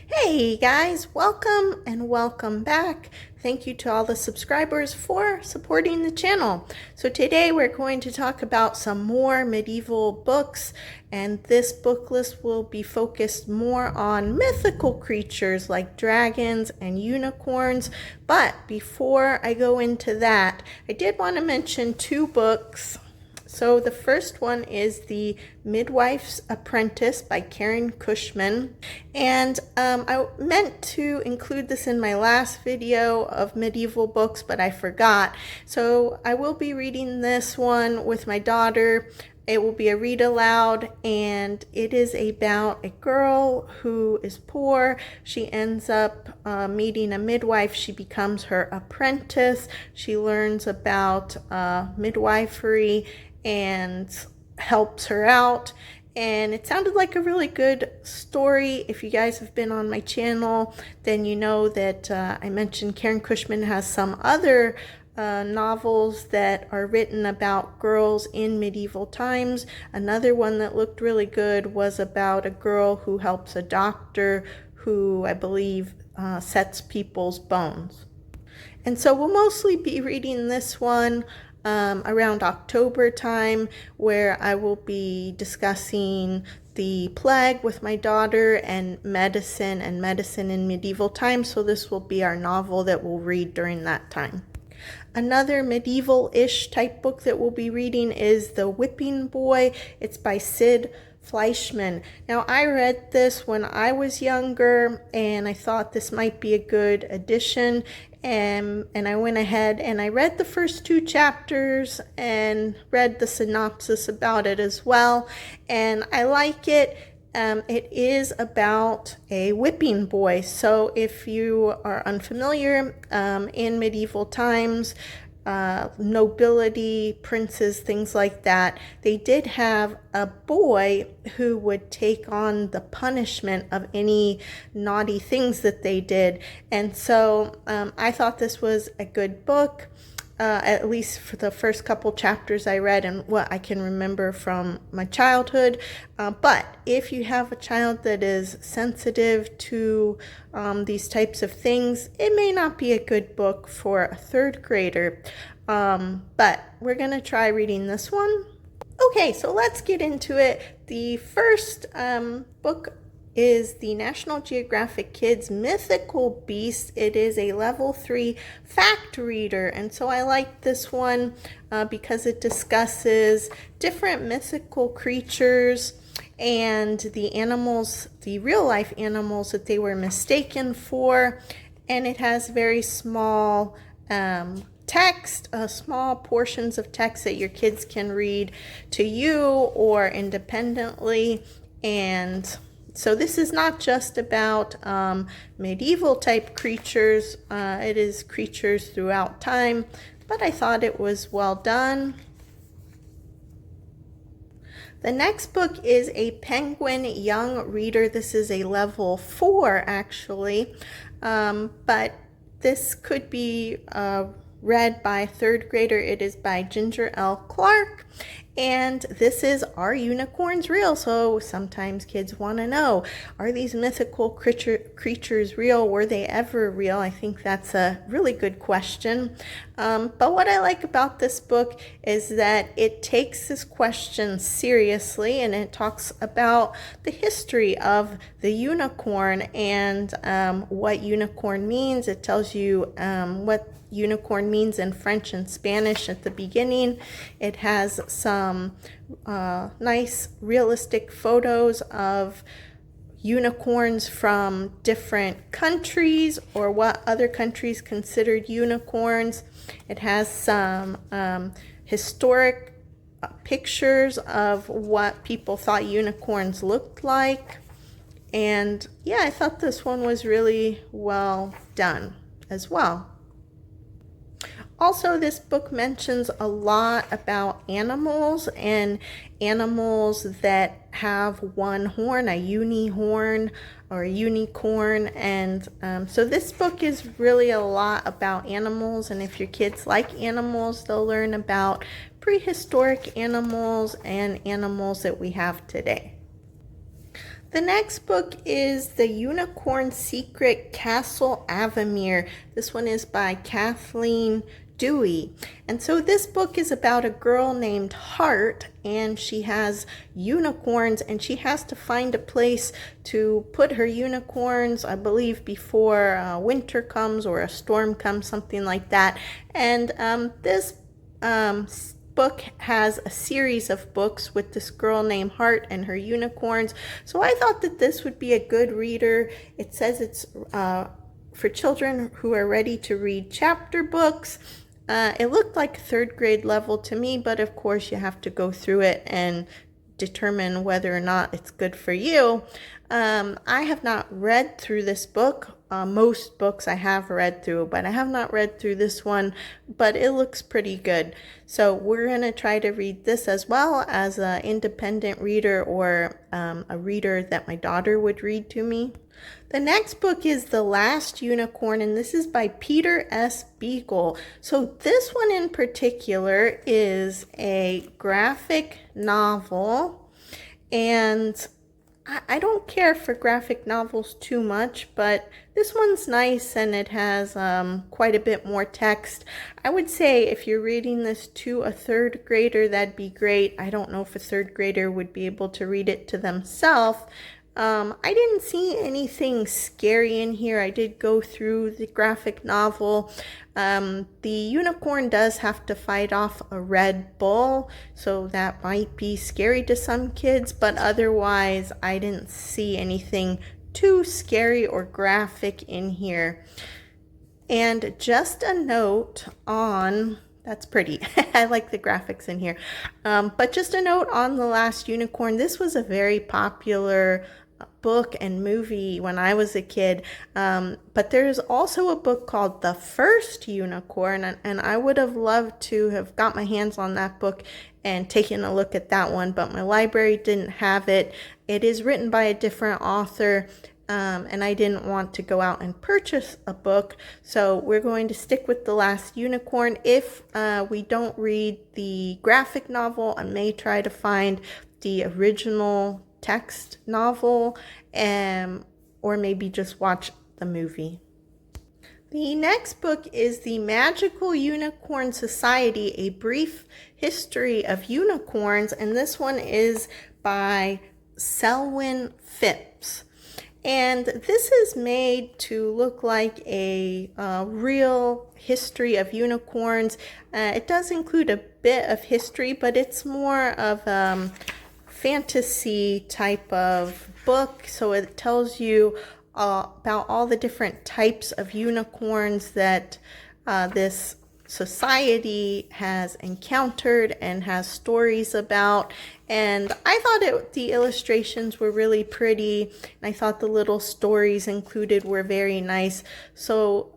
Hey guys, welcome and welcome back. Thank you to all the subscribers for supporting the channel. So today we're going to talk about some more medieval books, and this book list will be focused more on mythical creatures like dragons and unicorns. But before I go into that, I did want to mention two books. So the first one is The Midwife's Apprentice by Karen Cushman. And I meant to include this in my last video of medieval books, but I forgot. So I will be reading this one with my daughter. It will be a read aloud, and it is about a girl who is poor. She ends up meeting a midwife. She becomes her apprentice. She learns about midwifery and helps her out. And it sounded like a really good story. If you guys have been on my channel, then you know that I mentioned Karen Cushman has some other novels that are written about girls in medieval times. Another one that looked really good was about a girl who helps a doctor who I believe sets people's bones. And so we'll mostly be reading this one around October time, where I will be discussing the plague with my daughter and medicine in medieval times. So this will be our novel that we'll read during that time. Another medieval-ish type book that we'll be reading is The Whipping Boy. It's by Sid Fleischman. Now, I read this when I was younger, and I thought this might be a good addition. And I went ahead and I read the first two chapters and read the synopsis about it as well. And I like it. It is about a whipping boy. So if you are unfamiliar, in medieval times, nobility, princes, things like that, they did have a boy who would take on the punishment of any naughty things that they did. And so I thought this was a good book. At least for the first couple chapters I read and what I can remember from my childhood. But if you have a child that is sensitive to these types of things, it may not be a good book for a third grader. But we're going to try reading this one. Okay, so let's get into it. The first book is the National Geographic Kids Mythical Beasts. It is a level 3 fact reader, and so I like this one because it discusses different mythical creatures and the animals, the real life animals that they were mistaken for. And it has very small text, small portions of text that your kids can read to you or independently. And so this is not just about medieval type creatures. It is creatures throughout time, but I thought it was well done. The next book is a Penguin Young Reader. This is a level 4 actually, but this could be read by a third grader. It is by Ginger L. Clark. And this is, are unicorns real? So sometimes kids want to know, are these mythical creatures real? Were they ever real? I think that's a really good question. But what I like about this book is that it takes this question seriously, and it talks about the history of the unicorn and what unicorn means. It tells you what unicorn means in French and Spanish at the beginning. It has some nice realistic photos of unicorns from different countries or what other countries considered unicorns. It has some historic pictures of what people thought unicorns looked like. And yeah, I thought this one was really well done as well. Also, this book mentions a lot about animals and animals that have one horn, a unihorn or a unicorn. And so this book is really a lot about animals. And if your kids like animals, they'll learn about prehistoric animals and animals that we have today. The next book is The Unicorn Secret Castle Avamere. This one is by Kathleen Dewey. And so this book is about a girl named Heart, and she has unicorns, and she has to find a place to put her unicorns, I believe, before winter comes or a storm comes, something like that. And this book has a series of books with this girl named Heart and her unicorns. So I thought that this would be a good reader. It says it's for children who are ready to read chapter books. It looked like third grade level to me, but of course you have to go through it and determine whether or not it's good for you. I have not read through this book. Most books I have read through, but I have not read through this one, but it looks pretty good. So we're going to try to read this as well as an independent reader or a reader that my daughter would read to me. The next book is The Last Unicorn, and this is by Peter S. Beagle. So this one in particular is a graphic novel, and I don't care for graphic novels too much, but this one's nice and it has quite a bit more text. I would say if you're reading this to a third grader, that'd be great. I don't know if a third grader would be able to read it to themselves. I didn't see anything scary in here. I did go through the graphic novel. The unicorn does have to fight off a red bull, so that might be scary to some kids, but otherwise I didn't see anything too scary or graphic in here. And just a note on, that's pretty. I like the graphics in here. But just a note on The Last Unicorn. This was a very popular book and movie when I was a kid, but there's also a book called The First Unicorn, and I would have loved to have got my hands on that book and taken a look at that one, but my library didn't have it. It is written by a different author, and I didn't want to go out and purchase a book, so we're going to stick with The Last Unicorn. If we don't read the graphic novel, I may try to find the original text novel, or maybe just watch the movie. The next book is The Magical Unicorn Society, A Brief History of Unicorns, and this one is by Selwyn Phipps. And this is made to look like a real history of unicorns. It does include a bit of history, but it's more of fantasy type of book, so it tells you about all the different types of unicorns that this society has encountered and has stories about. And I thought the illustrations were really pretty, and I thought the little stories included were very nice. So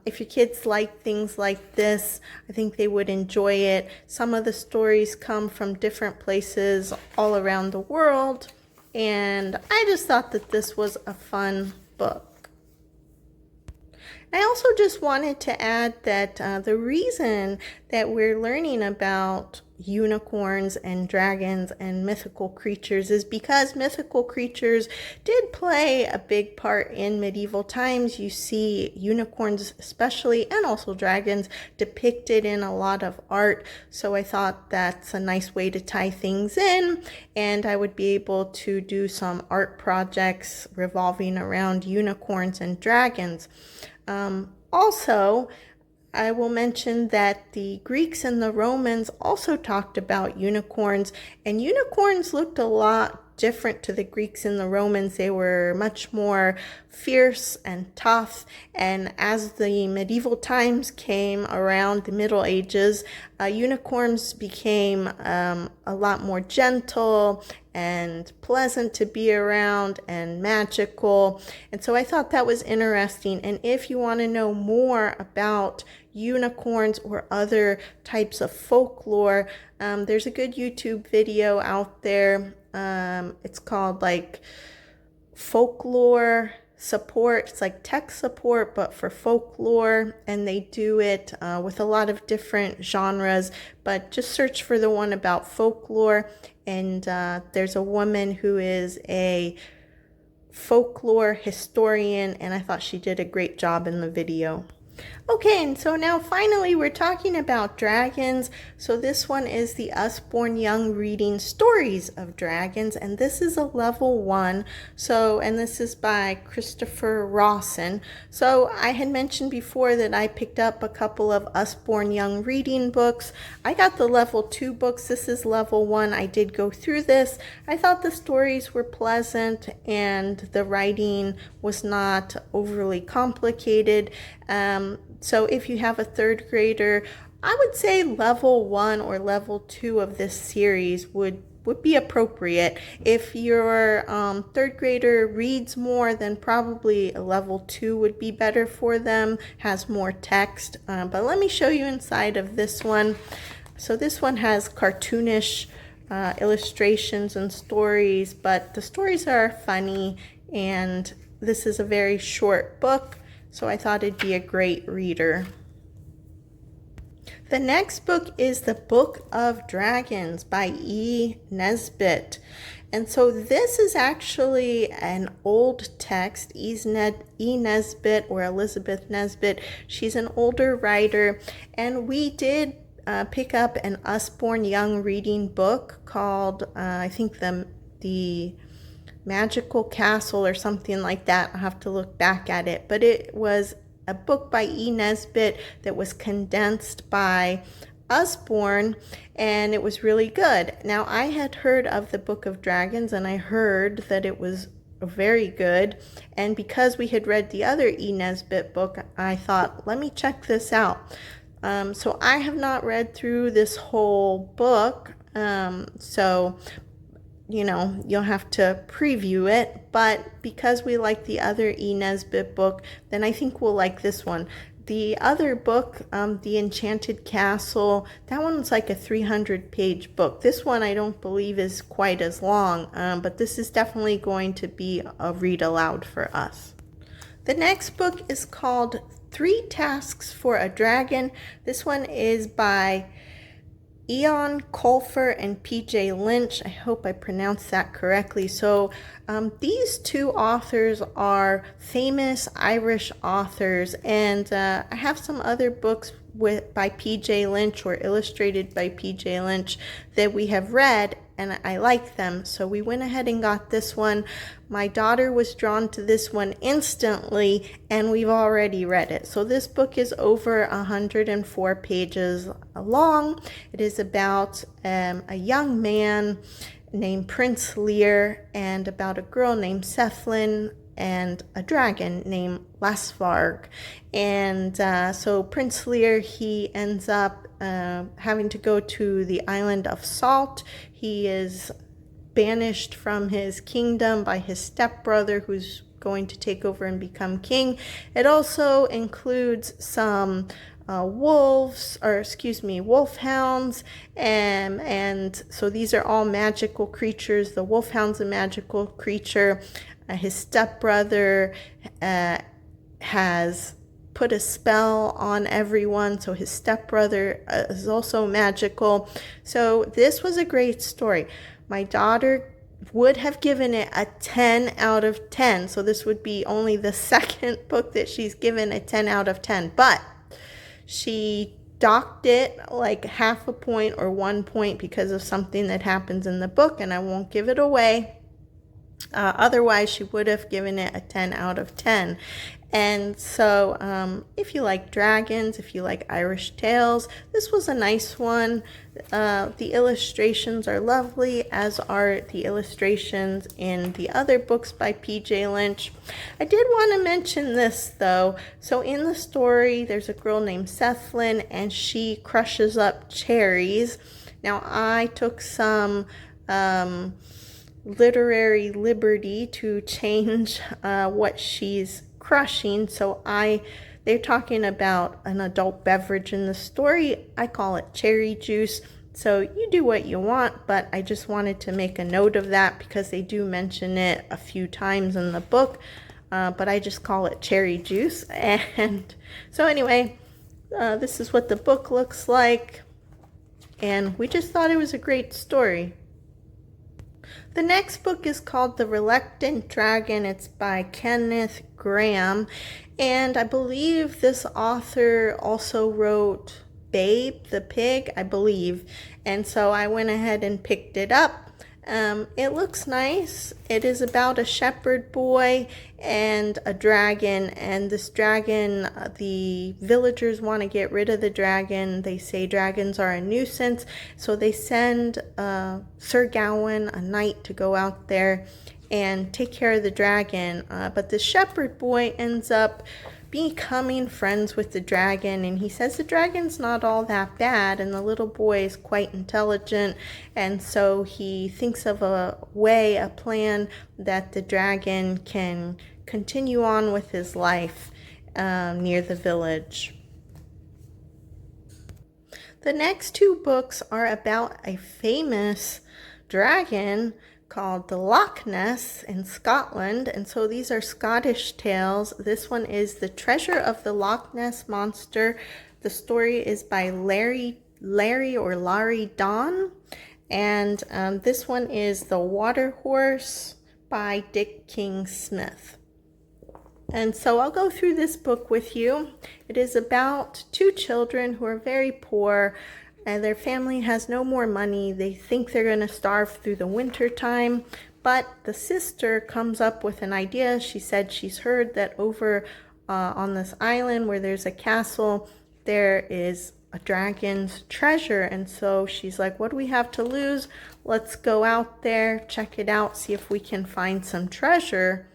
if your kids like things like this, I think they would enjoy it. Some of the stories come from different places all around the world, and I just thought that this was a fun book. I also just wanted to add that the reason that we're learning about unicorns and dragons and mythical creatures is because mythical creatures did play a big part in medieval times. You see unicorns especially, and also dragons, depicted in a lot of art. So I thought that's a nice way to tie things in, and I would be able to do some art projects revolving around unicorns and dragons. Also, I will mention that the Greeks and the Romans also talked about unicorns, and unicorns looked a lot different to the Greeks and the Romans. They were much more fierce and tough, and as the medieval times came around, the Middle Ages, unicorns became a lot more gentle and pleasant to be around and magical. And so I thought that was interesting. And if you want to know more about unicorns or other types of folklore, there's a good YouTube video out there. It's called like Folklore Support. It's like tech support, but for folklore, and they do it with a lot of different genres, but just search for the one about folklore. And there's a woman who is a folklore historian, and I thought she did a great job in the video. Okay, and so now finally we're talking about dragons. So this one is the Usborne Young Reading Stories of Dragons, and this is a level 1. So, and this is by Christopher Rawson. So I had mentioned before that I picked up a couple of Usborne Young Reading books. I got the level 2 books. This is level 1. I did go through this. I thought the stories were pleasant and the writing was not overly complicated. So if you have a 3rd grader, I would say level 1 or level 2 of this series would be appropriate. If your 3rd grader reads more, then probably a level 2 would be better for them, has more text. But let me show you inside of this one. So this one has cartoonish illustrations and stories, but the stories are funny, and this is a very short book. So I thought it'd be a great reader. The next book is The Book of Dragons by E. Nesbit. And so this is actually an old text. E. Nesbit, or Elizabeth Nesbit, she's an older writer. And we did pick up an Usborne Young Reading book called, I think the Magical Castle or something like that. I'll have to look back at it. But it was a book by E. Nesbit that was condensed by Usborne, and it was really good. Now, I had heard of the Book of Dragons, and I heard that it was very good. And because we had read the other E. Nesbit book, I thought, let me check this out. So I have not read through this whole book. So you know, you'll have to preview it, but because we like the other E. Nesbit book, then I think we'll like this one. The other book, The Enchanted Castle, that one's like a 300-page book. This one I don't believe is quite as long, but this is definitely going to be a read aloud for us. The next book is called 3 Tasks for a Dragon. This one is by Ian Colfer and P.J. Lynch. I hope I pronounced that correctly. So these 2 authors are famous Irish authors, and I have some other books by P.J. Lynch or illustrated by P.J. Lynch that we have read, and I like them. So we went ahead and got this one. My daughter was drawn to this one instantly, and we've already read it. So this book is over 104 pages long. It is about a young man named Prince Lear and about a girl named Sethlin and a dragon named Lasvarg. And so Prince Lear, he ends up having to go to the island of Salt. He is banished from his kingdom by his stepbrother, who's going to take over and become king. It also includes some wolves, or excuse me, wolfhounds, and so these are all magical creatures. The wolfhound's a magical creature. His stepbrother has put a spell on everyone, so his stepbrother is also magical. So this was a great story. My daughter would have given it a 10 out of 10. So this would be only the 2nd book that she's given a 10 out of 10. But she docked it like half a point or 1 point because of something that happens in the book, and I won't give it away. Otherwise, she would have given it a 10 out of 10. And so if you like dragons, if you like Irish tales, this was a nice one. The illustrations are lovely, as are the illustrations in the other books by P.J. Lynch. I did want to mention this, though. So in the story, there's a girl named Sethlin, and she crushes up cherries. Now, I took some literary liberty to change what she's crushing. So they're talking about an adult beverage in the story. I call it cherry juice. So you do what you want, but I just wanted to make a note of that because they do mention it a few times in the book. But I just call it cherry juice. And so anyway, this is what the book looks like. And we just thought it was a great story. The next book is called The Reluctant Dragon. It's by Kenneth Grahame, and I believe this author also wrote Babe the Pig, I believe, and so I went ahead and picked it up. It looks nice. It is about a shepherd boy and a dragon, and this dragon, the villagers want to get rid of the dragon. They say dragons are a nuisance, so they send Sir Gawain, a knight, to go out there and take care of the dragon, but the shepherd boy ends up becoming friends with the dragon, and he says the dragon's not all that bad, and the little boy is quite intelligent, and so he thinks of a plan that the dragon can continue on with his life near the village. The next two books are about a famous dragon called the Loch Ness in Scotland, and so these are Scottish tales. This one is The Treasure of the Loch Ness Monster. The story is by Larry Donn, and this one is The Water Horse by Dick King Smith. And so I'll go through this book with you. It is about two children who are very poor, and their family has no more money. They think they're going to starve through the winter time, but the sister comes up with an idea. She said she's heard that over on this island where there's a castle, there is a dragon's treasure, and so she's like, what do we have to lose? Let's go out there, check it out, see if we can find some treasure.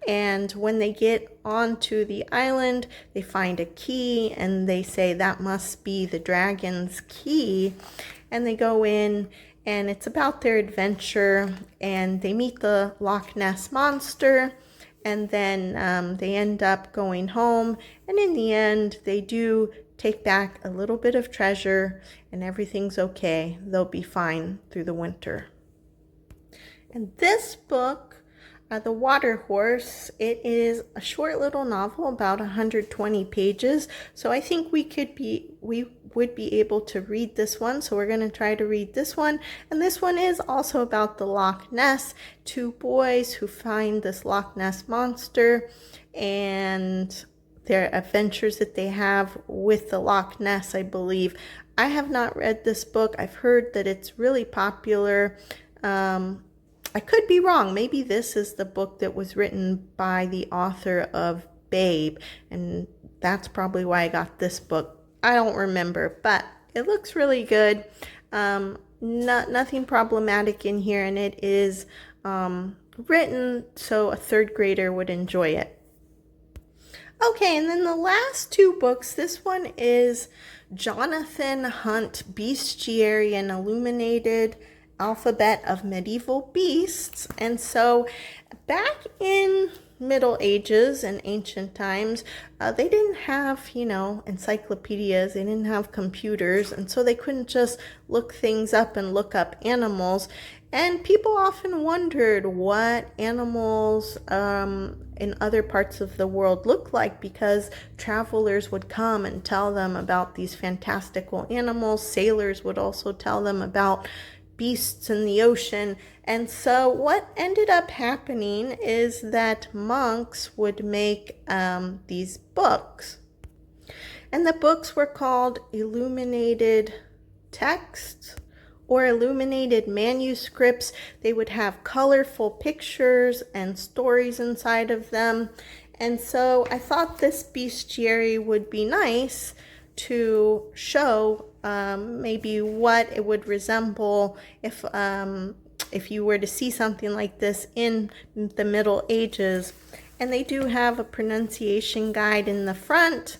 And when they get onto the island, they find a key, and they say that must be the dragon's key. And they go in, and it's about their adventure, and they meet the Loch Ness Monster, and then they end up going home, and in the end, they do take back a little bit of treasure, and everything's okay. They'll be fine through the winter. And this book, The Water Horse, it is a short little novel, about 120 pages. So I think we would be able to read this one. So we're going to try to read this one. And this one is also about the Loch Ness. Two boys who find this Loch Ness monster and their adventures that they have with the Loch Ness, I believe. I have not read this book. I've heard that it's really popular. I could be wrong. Maybe this is the book that was written by the author of Babe, and that's probably why I got this book. I don't remember, but it looks really good. Nothing problematic in here, and it is written so a third grader would enjoy it. Okay, and then the last two books, this one is Jonathan Hunt, Bestiary and Illuminated Alphabet of Medieval Beasts. And so back in Middle Ages and ancient times, they didn't have, encyclopedias. They didn't have computers, and so they couldn't just look things up and look up animals. And people often wondered what animals in other parts of the world look like, because travelers would come and tell them about these fantastical animals. Sailors would also tell them about beasts in the ocean. And so what ended up happening is that monks would make these books, and the books were called illuminated texts or illuminated manuscripts. They would have colorful pictures and stories inside of them. And so I thought this bestiary would be nice to show maybe what it would resemble if you were to see something like this in the Middle Ages. And they do have a pronunciation guide in the front.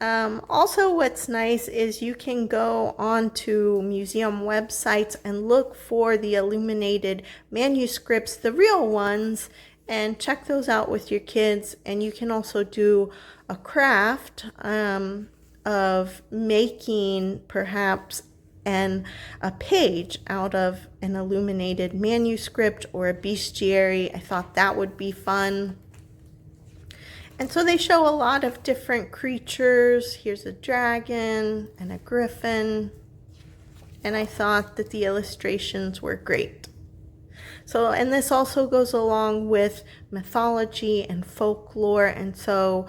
Also, what's nice is you can go onto museum websites and look for the illuminated manuscripts, the real ones, and check those out with your kids. And you can also do a craft of making perhaps a page out of an illuminated manuscript or a bestiary. I thought that would be fun. And so they show a lot of different creatures. Here's a dragon and a griffin. And I thought that the illustrations were great. So, and this also goes along with mythology and folklore. And so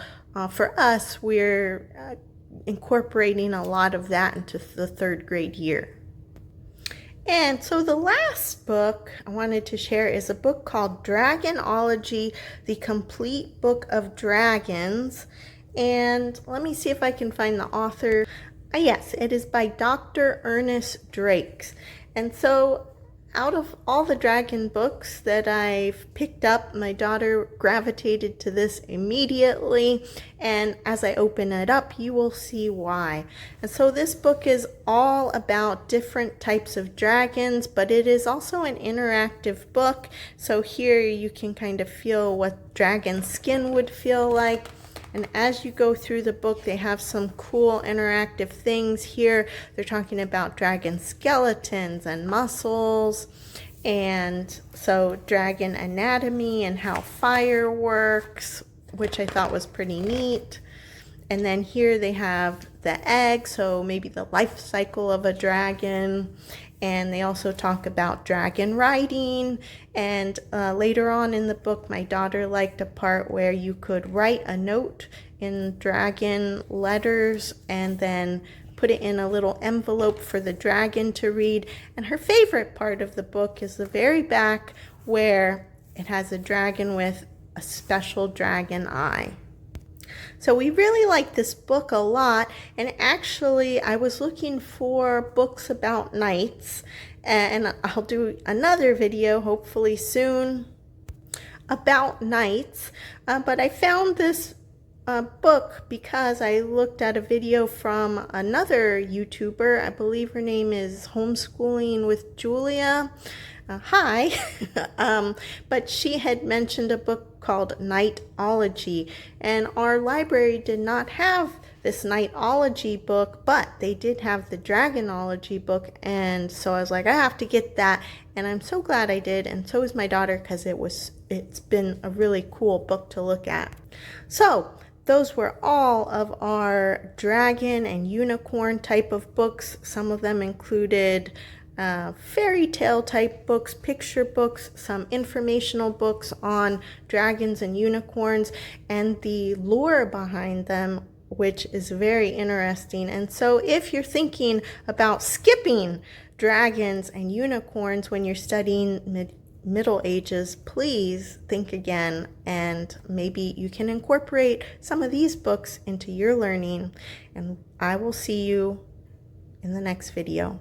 for us, we're incorporating a lot of that into the third grade year. And so the last book I wanted to share is a book called Dragonology, the Complete Book of Dragons. And let me see if I can find the author. Yes, it is by Dr. Ernest Drakes. And so out of all the dragon books that I've picked up, my daughter gravitated to this immediately, and as I open it up, you will see why. And so this book is all about different types of dragons, but it is also an interactive book. So here you can kind of feel what dragon skin would feel like. And as you go through the book, they have some cool interactive things here. They're talking about dragon skeletons and muscles, and so dragon anatomy and how fire works, which I thought was pretty neat. And then here they have the egg, so maybe the life cycle of a dragon. And they also talk about dragon riding. And later on in the book, my daughter liked a part where you could write a note in dragon letters and then put it in a little envelope for the dragon to read. And her favorite part of the book is the very back, where it has a dragon with a special dragon eye. So we really like this book a lot, and actually I was looking for books about knights, and I'll do another video hopefully soon about knights, but I found this book because I looked at a video from another YouTuber. I believe her name is Homeschooling with Julia. Hi. But she had mentioned a book called Knightology, and our library did not have this Knightology book, but they did have the Dragonology book, and so I was like, I have to get that, and I'm so glad I did, and so is my daughter, because it's been a really cool book to look at. So those were all of our dragon and unicorn type of books. Some of them included fairy tale type books, picture books, some informational books on dragons and unicorns, and the lore behind them, which is very interesting. And so if you're thinking about skipping dragons and unicorns when you're studying Middle Ages, please think again, and maybe you can incorporate some of these books into your learning. And I will see you in the next video.